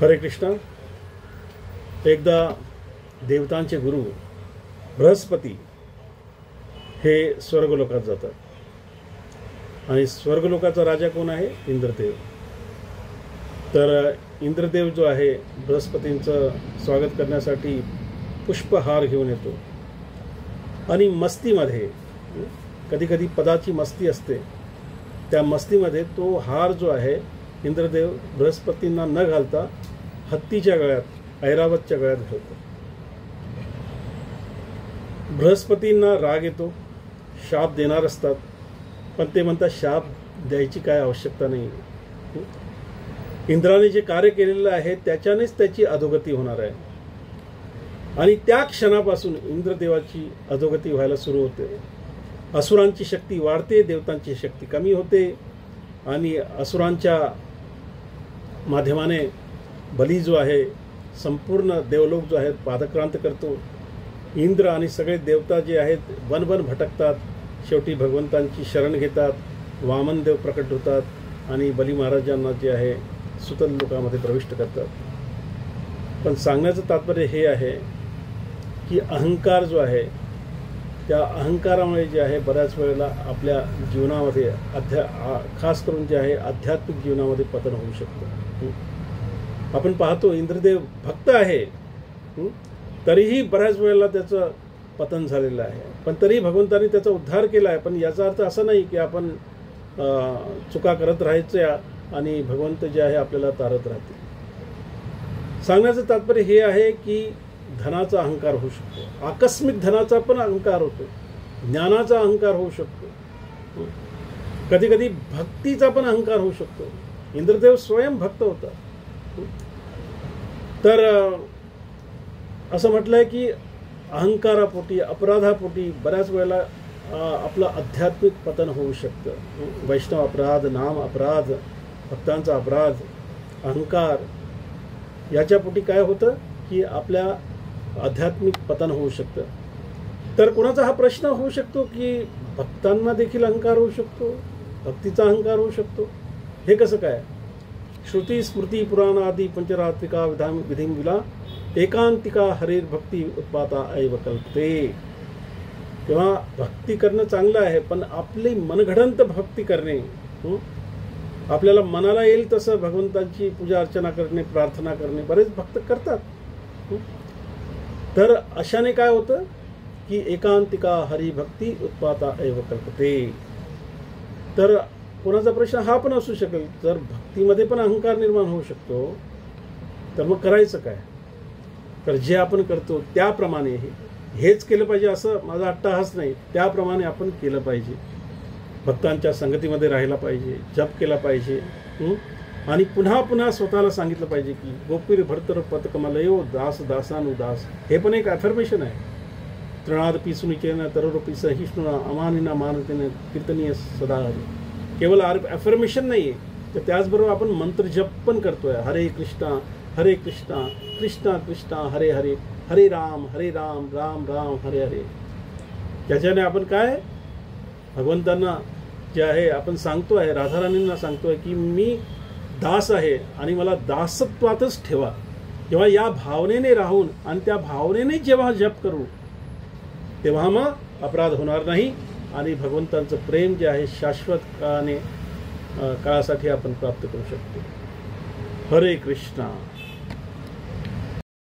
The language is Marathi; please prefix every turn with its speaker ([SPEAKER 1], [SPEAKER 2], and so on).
[SPEAKER 1] हरे कृष्ण। एकदा देवतांचे गुरु बृहस्पती हे स्वर्गलोकात जातात आणि स्वर्गलोकाचा राजा कोण आहे? इंद्रदेव। तर इंद्रदेव जो आहे बृहस्पतींचं स्वागत करण्यासाठी पुष्पहार घेऊन येतो आणि मस्तीमध्ये, कधी कधी पदाची मस्ती असते, त्या मस्तीमध्ये तो हार जो आहे इंद्रदेव बृहस्पतींना न घालता हत्तीच्या गळ्यात, ऐरावतच्या गळ्यात घालतो। बृहस्पतींना राग येतो, शाप देणार असतात, पण ते म्हणतात शाप द्यायची काय आवश्यकता नाही। इंद्राने जे कार्य केलेलं आहे त्याच्यानेच त्याची अधोगती होणार आहे आणि त्या क्षणापासून इंद्रदेवाची अधोगती व्हायला सुरू होते। असुरांची शक्ती वाढते, देवतांची शक्ती कमी होते आणि असुरांच्या माध्यमाने बली जो आहे संपूर्ण देवलोक जो आहे पादक्रांत करतो। इंद्र आणि सगळे देवता जे आहेत वनवन भटकतात, शेवटी भगवंतांची शरण घेतात, वामनदेव प्रकट होतात आणि बली महाराजांना जे आहे सुतल लोकामध्ये प्रविष्ट करतात। पण सांगण्याचं तात्पर्य हे आहे की अहंकार जो आहे त्या अहंकारामुळे जे आहे बऱ्याच वेळेला आपल्या जीवनामध्ये खास करून जे आहे आध्यात्मिक जीवनामध्ये पतन होऊ शकतं। आपण पाहतो इंद्रदेव भक्त आहे, तरीही बऱ्याच वेळेला त्याचं पतन झालेलं आहे, पण तरी भगवंतांनी त्याचा उद्धार केला आहे। पण याचा अर्थ असा नाही की आपण चुका करत राहायच्या आणि भगवंत जे आहे आपल्याला तारत राहतील। सांगण्याचं तात्पर्य हे आहे की धनाचा अहंकार होऊ शकतो, आकस्मिक धनाचा पण अहंकार होतो, ज्ञानाचा अहंकार होऊ शकतो, कधी कधी भक्तीचा पण अहंकार होऊ शकतो। इंद्रदेव स्वयं भक्त होता। तर असं म्हटलंय की अहंकारापोटी, अपराधापोटी बऱ्याच वेळेला आपलं आध्यात्मिक पतन होऊ शकतं। वैष्णव अपराध, नाम अपराध, भक्तांचा अपराध, अहंकार याच्यापोटी काय होतं की आपल्या आध्यात्मिक पतन होऊ शकतं। तर कोणाचा हा प्रश्न होऊ शकतो की भक्तांना देखील अहंकार होऊ शकतो, भक्तीचा अहंकार होऊ शकतो, हे कसं काय? श्रुती स्मृती पुराण आदी पंचरात्रिका विधिं विला एकांतिका हरिर भक्ती उत्पाता ऐव कल्पते। तेव्हा भक्ती करणं चांगलं आहे, पण आपली मनगढंत भक्ती करणे, आपल्याला मनाला येईल तसं भगवंतांची पूजा अर्चना करणे, प्रार्थना करणे बरेच भक्त करतात। तर अशाने काय होतं की एकांतिका हरिभक्ती उत्पाता ऐव कल्पते। तर कोणाचा प्रश्न हा पण असू शकेल, जर भक्तीमध्ये पण अहंकार निर्माण होऊ शकतो तर मग करायचं काय? तर जे आपण करतो त्याप्रमाणे हेच केलं पाहिजे असं माझा अट्टाहास नाही, त्याप्रमाणे आपण केलं पाहिजे। भक्तांच्या संगतीमध्ये राहायला पाहिजे, जप केला पाहिजे आणि पुन्हा पुन्हा स्वतःला सांगितलं पाहिजे की गोपीर भर्तर पतकमलयो दास दासानुदास। हे पण एक अफर्मेशन आहे। तृणादपी सुनिचेन तरोरपी सहिष्णुना अमानिना मानतेन कीर्तनीय सदा हरी। केवळ अफर्मेशन नाही आहे, तर त्याचबरोबर आपण मंत्र जप पण करतोय। हरे कृष्णा कृष्णा कृष्णा हरे हरे, हरे राम राम राम हरे हरे। त्याच्याने आपण काय भगवंतांना जे आहे आपण सांगतोय, राधाराणींना सांगतोय की मी दास आहे आणि मला दासत्वातच ठेवा। जेव्हा या भावनेने राहून आणि त्या भावनेने जेव्हा जप करू तेव्हा मग अपराध होणार नाही आणि भगवंतांचं प्रेम जे आहे शाश्वत काळासाठी आपण प्राप्त करू शकतो। हरे कृष्णा।